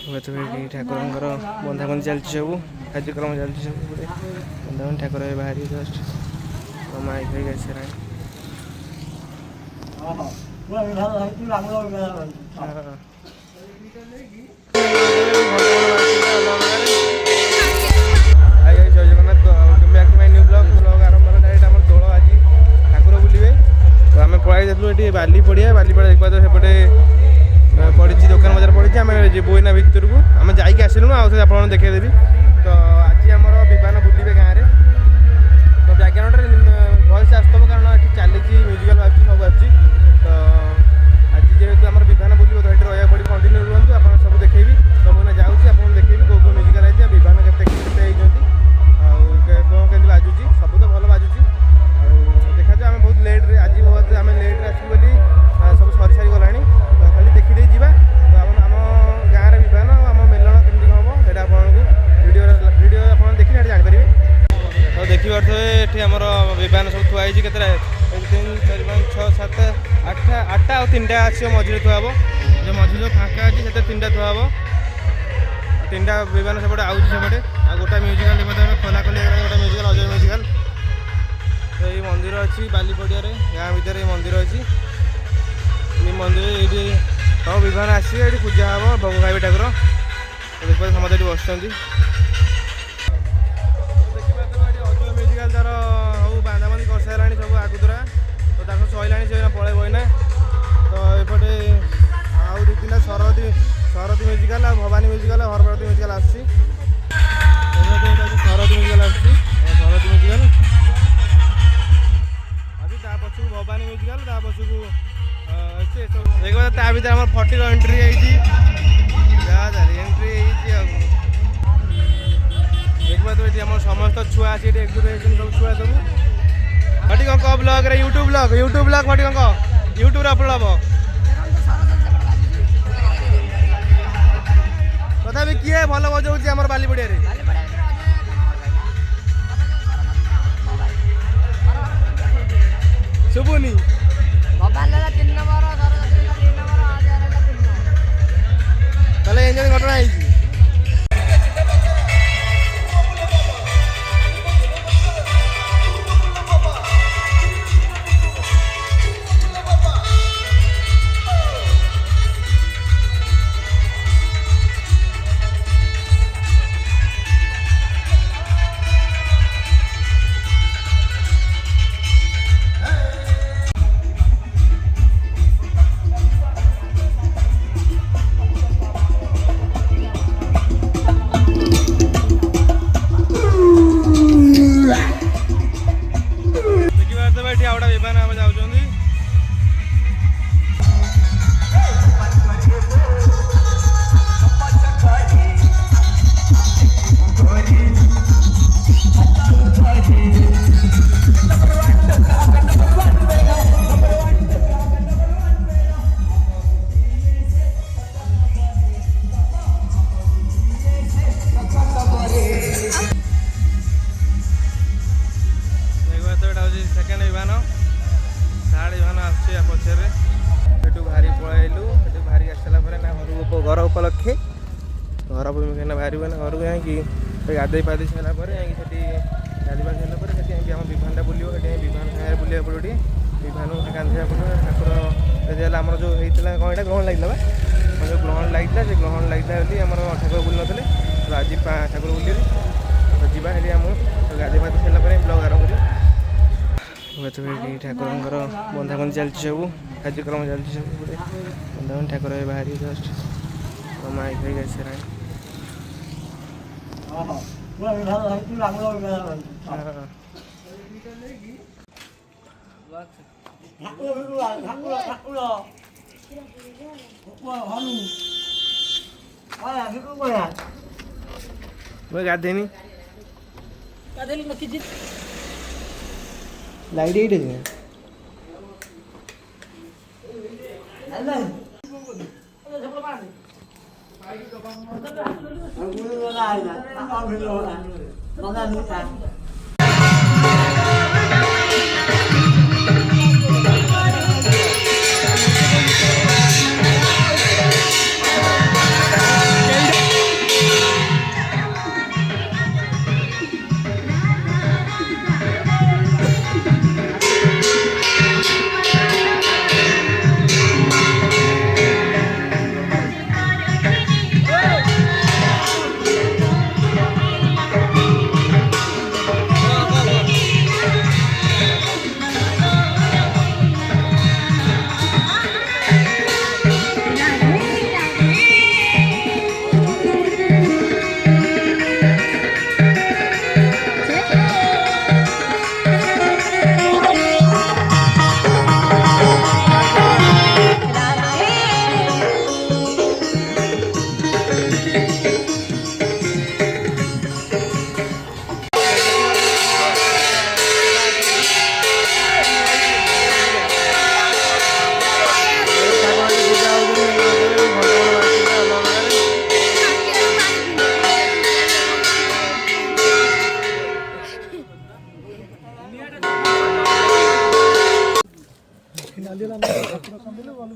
ଠାକୁରଙ୍କର ବନ୍ଧାବନ୍ଧି ଚାଲିଛି, ସବୁ କାର୍ଯ୍ୟକ୍ରମ ଚାଲିଛି ସବୁ ବନ୍ଧାବନ୍ଧି। ଠାକୁର ଏବେ ବାହାରି ଜଷ୍ଟ ମାଇକ୍ ଫାଇକ୍ ଆସିଲାଣି। ଜୟ Jagannath, welcome back to my new blog. ଆରମ୍ଭ ହେଲା ଡାଇରେକ୍ଟ ଆମର ଦୋଳ। ଆଜି ଠାକୁର ବୁଲିବେ, ତ ଆମେ ପଳାଇ ଯାଇଥିଲୁ ଏଠି ବାଲି ପଡ଼ିଆ ଦେଖିବା। ତ ସେପଟେ ପଡ଼ିଛି, ଦୋକାନ ବଜାର ପଡ଼ିଛି। ଆମେ ଯିବୁ ଏଇନା ଭିତରକୁ। ଆମେ ଯାଇକି ଆସିଲୁଣୁ, ଆଉ ଥରେ ଆପଣଙ୍କୁ ଦେଖେଇଦେବି। ତ ଆଜି ଆମର ବିମାନ ବୁଲିବେ ଗାଁରେ। ତ ବ୍ୟାକ୍ଗ୍ରାଉଣ୍ଡରେ ଭଏସ୍ ଆସିଥିବ, କାରଣ ଏଠି ଚାଲିଛି ମ୍ୟୁଜିକାଲ୍ ଆସୁଛି, ସବୁ ଆସୁଛି। ତ ଆଜି ଯେହେତୁ ଆମର ବିମାନ ବୁଲିବ, ତ ଏଠି ରହିବାକୁ ପଡ଼ିବ। କଣ୍ଟିନ୍ୟୁ ରୁହନ୍ତୁ, ଆପଣ ସବୁ ଦେଖେଇବି। ତ ମୁଁ ଏଇନା ଯାଉଛି, ଆପଣଙ୍କୁ ଦେଖେଇବି କେଉଁ କେଉଁ ମ୍ୟୁଜିକାଲ୍ ହେଇଛି, ବିମାନ କେତେ ହେଇଛନ୍ତି, ଆଉ କ'ଣ କେମିତି ବାଜୁଛି। ସବୁ ତ ଭଲ ବାଜୁଛି। ଆଉ ଦେଖାଯାଉ, ଆମେ ବହୁତ ଲେଟ୍ରେ ଆଜି ଆମେ ଲେଟ୍ରେ ଆସିବୁ ବୋଲି ସବୁ ସରି ସାରି ଗଲାଣି। ତ ଖାଲି ଦେଖିଦେଇ ଯିବା। ତ ଆମ ଗାଁରେ ବିମାନ, ଆମ ମେଲଣ କେମିତି କ'ଣ ହେବ ସେଇଟା ଆପଣଙ୍କୁ ଭିଡ଼ିଓ ଆପଣ ଦେଖିଲେ ସେଇଟା ଜାଣିପାରିବେ। ତ ଦେଖିପାରୁଥିବେ ଏଠି ଆମର ବିମାନ ସବୁ ଥୁଆ ହେଇଛି। କେତେଟା? 1 3 4 5 6 7 8ଟା ଆଉ 3ଟା ଆସିବ ମଝିରେ ଥୁଆ ହେବ। ଯେଉଁ ମଝିରେ ଯେଉଁ ଫାଙ୍କା ଅଛି ସେଥିରେ 3ଟା ଥୁଆ ହେବ। 3ଟା ବିମାନ ସେପଟେ ଆଉଛି ସେପଟେ। ଆଉ ଗୋଟେ ମ୍ୟୁଜିକାଲ୍ ଖୋଲା ଖୋଲି ହେଇଗଲାଣି, ଗୋଟେ ମ୍ୟୁଜିକାଲ୍, ଅଜୟ ମ୍ୟୁଜିକାଲ୍। ତ ଏଇ ମନ୍ଦିର ଅଛି ବାଲି ପଡ଼ିଆରେ, ଗାଁ ଭିତରେ ଏଇ ମନ୍ଦିର ଅଛି। ଏଇ ମନ୍ଦିର ଏଇଠି ସବୁ ବିମାନ ଆସିବେ, ଏଇଠି ପୂଜା ହେବ, ଭୋଗ ଖାଇବେ ଠାକୁର। ଦେଖିପାରୁଥିବେ ସମସ୍ତେ ଏଠି ବସିଛନ୍ତି। ଦେଖିପାରୁଥିବେ ଏଠି ଅଜୟ ମ୍ୟୁଜିକାଲ୍ ତାର ସବୁ ବାନ୍ଧାବନ୍ଧି କରିସାରିଲାଣି ସବୁ ଆଗତୁରା। ତ ତାକୁ ସରିଲାଣି, ସେ ପଳେଇବ ଏଇନା। ତ ଏପଟେ ଆଉ 2-3ଟା ସରସ୍ୱତୀ ମ୍ୟୁଜିକାଲ୍, ଆଉ ଭବାନୀ ମ୍ୟୁଜିକାଲ୍, ହରପ୍ରତି ମ୍ୟୁଜିକାଲ୍ ଆସୁଛି। ସରସ୍ୱତୀ ମ୍ୟୁଜିକାଲ୍ ଆସୁଛି, ସରସ୍ୱତୀ ମ୍ୟୁଜିକାଲ୍ ଆସୁଛି। ତା ପଛକୁ ଭବାନୀ ମ୍ୟୁଜିକାଲ୍, ତା ପଛକୁ ଦେଖିବା। ତା ଭିତରେ ଆମର 40ର ଏଣ୍ଟ୍ରି ହେଇଛି, ଏଣ୍ଟ୍ରି ହେଇଛି। ଆଉ ଦେଖିପାରୁଥିବେ ଏଠି ଆମର ସମସ୍ତ ଛୁଆ ଆସି ଏଠି ଏକ୍ଜୁଟ୍ ହେଇଛନ୍ତି, ସବୁ ଛୁଆ ସବୁ। ଫଟି କ'ଣ କହ ବ୍ଲଗ୍ରେ, ୟୁଟ୍ୟୁବ୍ ବ୍ଲଗ୍ ଫଟି କ'ଣ କହ, ୟୁଟ୍ୟୁବ୍ରେ ଅପଲୋଡ଼ ହେବ। ତଥାପି କିଏ ଭଲ ବଜାଉଛି ଆମର ବାଲି ପଡ଼ିଆରେ? ଶୁଭୁନି। ତାହେଲେ ଏମିତି ଘଟଣା ହେଇଛି। ଏଠି ଆଉ ଗୋଟେ ବିମାନ ଆମେ ଯାଉଛନ୍ତି। ସେକେଣ୍ଡ ବିମାନ, ଥାର୍ଡ଼ ବିମାନ ଆସୁଛି ଆ ପଛରେ। ସେଠୁ ବାହାରି ପଳାଇଲୁ। ସେଠୁ ବାହାରି ଆସିଲା ପରେ ନା ଘର ଉପଲକ୍ଷେ ଘର ନା ବାହାରିବ ନା ଘରକୁ ଯାଇକି ଗାଧୋଇ ପାଧୋଇ ସାରିଲା ପରେ ଯାଇକି ସେଠି ଗାଧୋଇ ପାଧୋଇ ସାରିଲା ପରେ ସେଠି ଯାଇକି ଆମ ବିମାନଟା ବୁଲିବ। ସେଠି ବିମାନ ସାଙ୍ଗରେ ବୁଲିବାକୁ ପଡ଼ିବ ଟିକେ, ବିମାନକୁ ଗାଧୋଇବାକୁ ପଡ଼ିବ। ଠାକୁର ଯଦି ହେଲା ଆମର ଯେଉଁ ହେଇଥିଲା କ'ଣ ଏଇଟା ଗ୍ରହଣ ଲାଗିଲା ବା, ଯେଉଁ ଗ୍ରହଣ ଲାଗିଥିଲା, ସେ ଗ୍ରହଣ ଲାଗିଥିଲା ବୋଲି ଆମର ଠାକୁର ବୁଲି ନଥିଲେ। ତ ଆଜି ଠାକୁର ବୁଲିବେ। ତ ଯିବା ସେଠି ଆମକୁ ଗାଧୋଇ ପାଧୋଇ ସାରିଲା ପରେ ବ୍ଲଗ୍ ଆରମ୍ଭ କରିବ। ଠାକୁରଙ୍କର ବନ୍ଧାବନ୍ଧି ଚାଲିଛି, ସବୁ କାର୍ଯ୍ୟକ୍ରମ ଚାଲିଛି ସବୁ ବନ୍ଧାବନ୍ଧି। ଠାକୁର ଏବେ ବାହାରି ଜଷ୍ଟ ମାଇକ୍ ଫାଇକ୍ ଆସିଲାଣି। ଗାଧେଇନି ଲାଇଟ୍ ଏଇଠି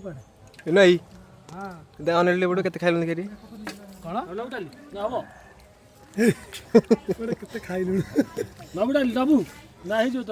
ନାଇଁ ଅନେଇଲେ ପଡ଼ୁ କେତେ ଖାଇଲୁଣି କେରି କ'ଣ ହବ କେତେ ଖାଇଲୁଣି ବାବୁ ଡାଲି ବାବୁ ନା ହେଇଯିବ ତ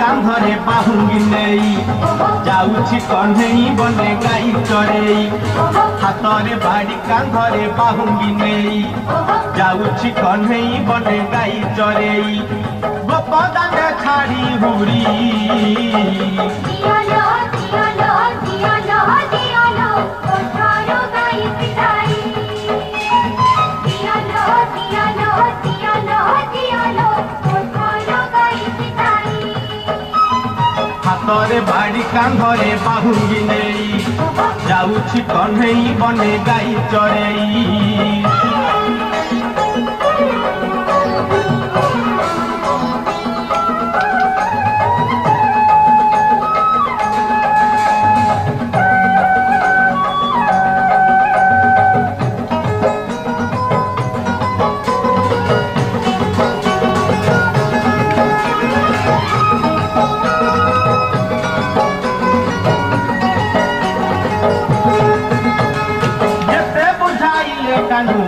कांधरे बाहुंगी नहीं जाऊछि कन्हई बने गाई चरेई हाथरे बाड़ी कांधरे बाहुंगी नहीं जाऊछि कन्हई बने गाई चरेई गोपदान छाड़ी हुरी हाथरे बाड़ी कांधरे बाहुंगी नहीं जाऊछि कन्हई बने गाई चरेई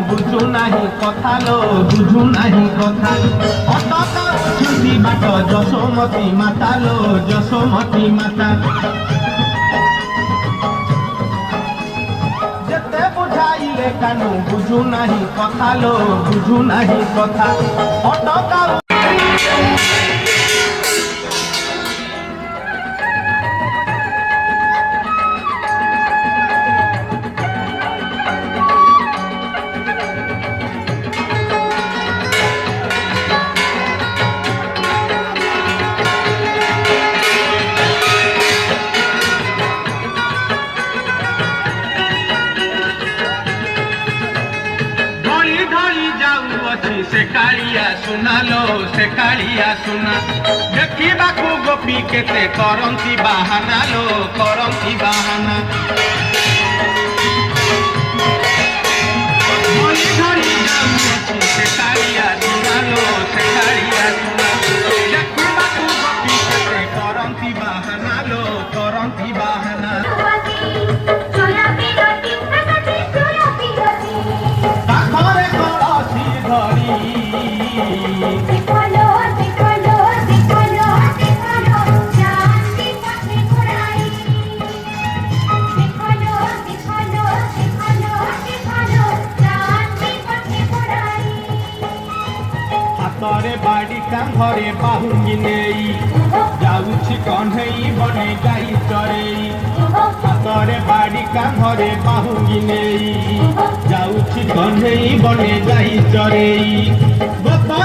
बुझु नहीं कथा लो बुझु नहीं कथा अटक छुटी बाट जसोमती माता लो जसोमती माता जेते बुझाइले कानू बुझु नहीं कथा लो बुझु नहीं कथा अटक से कालिया सुना लो से कालिया सुना देखा गोपी केते करंती बाहाना लो करंती बाहाना से कालिया सुना लो से कालिया सुना देखा गोपी केते करंती बाहाना लो करंती बाहाना हाथरे ବାଡ଼ି କାନ୍ଧରେ ବାହୁଙ୍ଗି ନେଇ ଯାଉଛି କଣ୍ଢେଇ ବନେ ଗାଈ ଚରେଇ ହାତରେ ବାଡ଼ି କାନ୍ଧରେ ବାହୁଙ୍ଗି ନେଇ ଯାଉଛି କଣ୍ଢେଇ ବନେ ଗାଈ ଚରେଇ